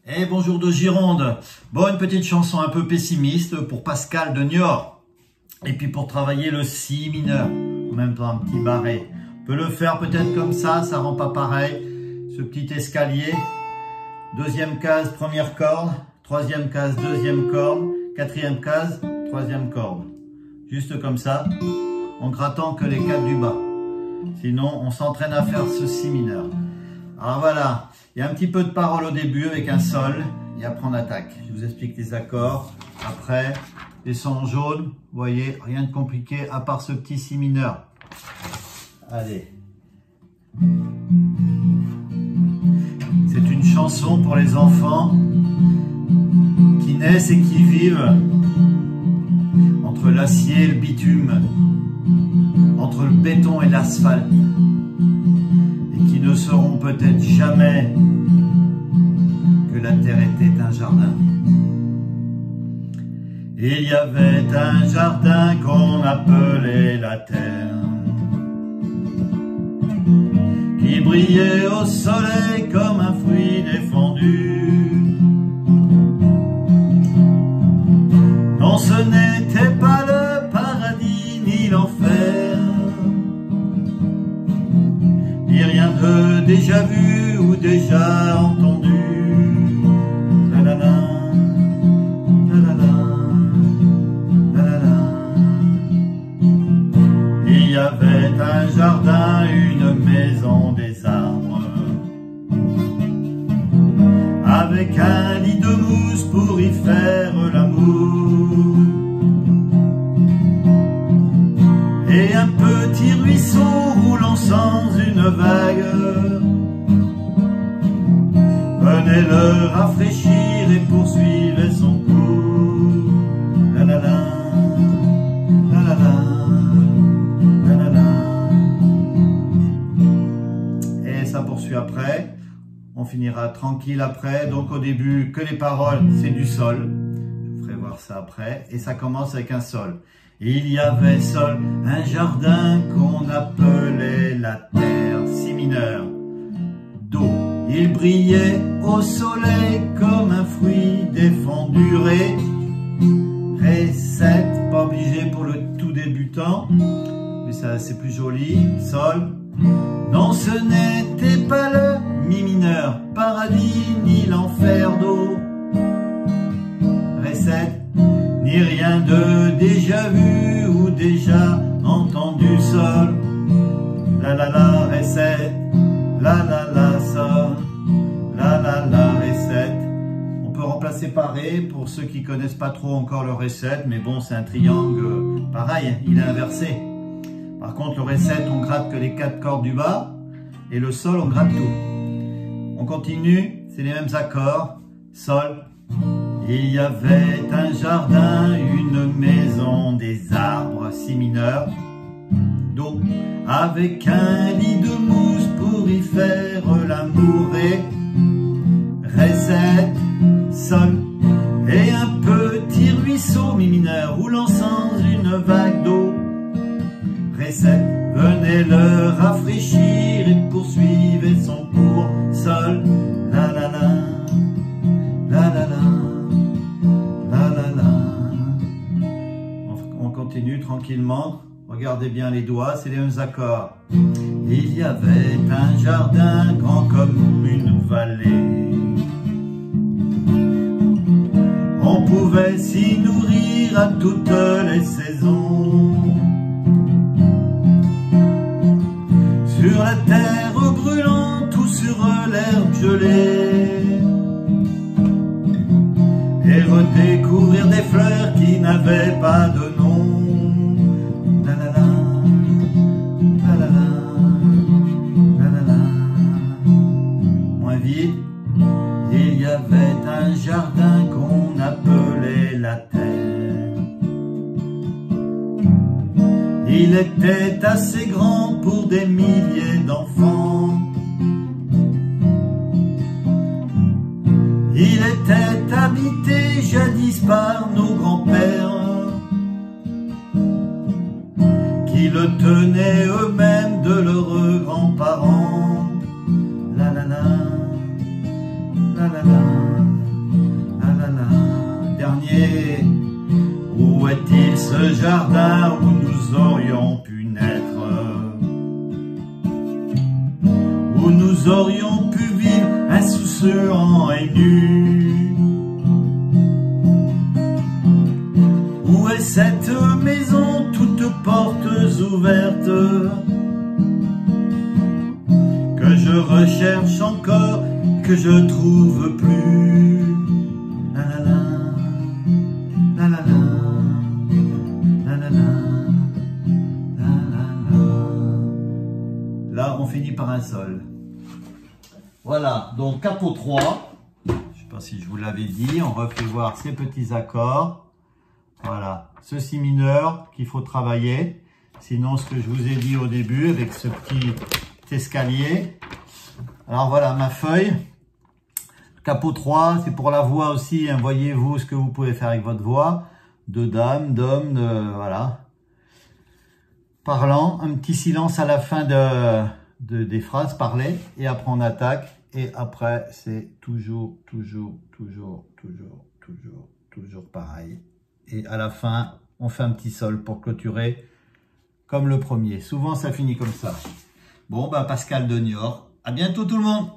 Et bonjour de Gironde. Bon, une petite chanson un peu pessimiste pour Pascal de Niort. Et puis pour travailler le si mineur, en même temps un petit barré. On peut le faire peut-être comme ça rend pas pareil. Ce petit escalier, deuxième case, première corde, troisième case, deuxième corde, quatrième case, troisième corde. Juste comme ça, en grattant que les quatre du bas. Sinon, on s'entraîne à faire ce si mineur. Alors voilà, il y a un petit peu de parole au début avec un sol, et après on attaque. Je vous explique les accords. Après, les sons jaunes, vous voyez, rien de compliqué à part ce petit si mineur. Allez. C'est une chanson pour les enfants qui naissent et qui vivent entre l'acier et le bitume, entre le béton et l'asphalte, et qui ne sauront peut-être jamais que la terre était un jardin. Il y avait un jardin qu'on appelait la terre, qui brillait au soleil comme un fruit défendu. Non, ce n'était pas le paradis ni l'enfer, ni rien de déjà vu ou déjà entendu. La la la, la la la, la la la. Il y avait un jardin, une maison des arbres, avec un lit de mousse pour y faire l'amour, et un petit ruisseau roulant sans une vague venait le rafraîchir et poursuivait son cours. La la la, la la la, la la la. Et ça poursuit après. On finira tranquille après. Donc au début, que les paroles, c'est du sol. Je vous ferai voir ça après. Et ça commence avec un sol. Il y avait sol, un jardin qu'on appelait la terre, si mineur, do. Il brillait au soleil comme un fruit défendu, ré, 7, pas obligé pour le tout débutant, mais ça c'est plus joli, sol. Non, ce n'était pas le mi mineur, paradis ni l'enfer, do, ré, 7, ni rien de déjà vu ou déjà entendu, sol. La la la, ré, 7, la la la, sol, la la la, ré, 7. On peut remplacer par ré pour ceux qui connaissent pas trop encore le ré 7, mais bon, c'est un triangle pareil, il est inversé. Par contre, le ré 7, on gratte que les 4 cordes du bas, et le sol, on gratte tout. On continue, c'est les mêmes accords, sol. Il y avait un jardin, une maison, des arbres, si mineur, do, avec un lit de mousse pour y faire l'amour, ré, 7, sol, et un petit ruisseau, mi mineur, roulant sans une vague d'eau, ré, 7, venait le rafraîchir et poursuivait son cours, sol, la la la, la la la. On continue tranquillement. Regardez bien les doigts, c'est les mêmes accords. Il y avait un jardin grand comme une vallée. On pouvait s'y nourrir à toutes les saisons. Sur la terre brûlante ou sur l'herbe gelée, et redécouvrir des fleurs qui n'avaient pas de nom. La la la, la la la, la la la. Moins vite, il y avait un jardin qu'on appelait la terre. Il était assez grand pour des milliers d'enfants. Il était habité jadis par nos grands-pères, qui le tenaient eux-mêmes de leurs grands-parents. La la la, la la la. ce jardin où nous aurions pu naître, où nous aurions pu vivre insouciants et nus. Où est cette maison toutes portes ouvertes que je recherche encore, que je trouve plus? La la la, la la la, la la la, la la la. Là, on finit par un sol. Voilà, donc capot 3. Je ne sais pas si je vous l'avais dit, on refait voir ces petits accords. Voilà, ce si mineur qu'il faut travailler. Sinon, ce que je vous ai dit au début avec ce petit escalier. Alors voilà ma feuille. Capot 3, c'est pour la voix aussi. Hein. Voyez-vous ce que vous pouvez faire avec votre voix. De dame, d'homme, voilà. Parlant, un petit silence à la fin des phrases parlées. Et après on attaque. Et après, c'est toujours pareil. Et à la fin, on fait un petit sol pour clôturer comme le premier. Souvent, ça finit comme ça. Bon, bah Pascal de Niort. À bientôt tout le monde!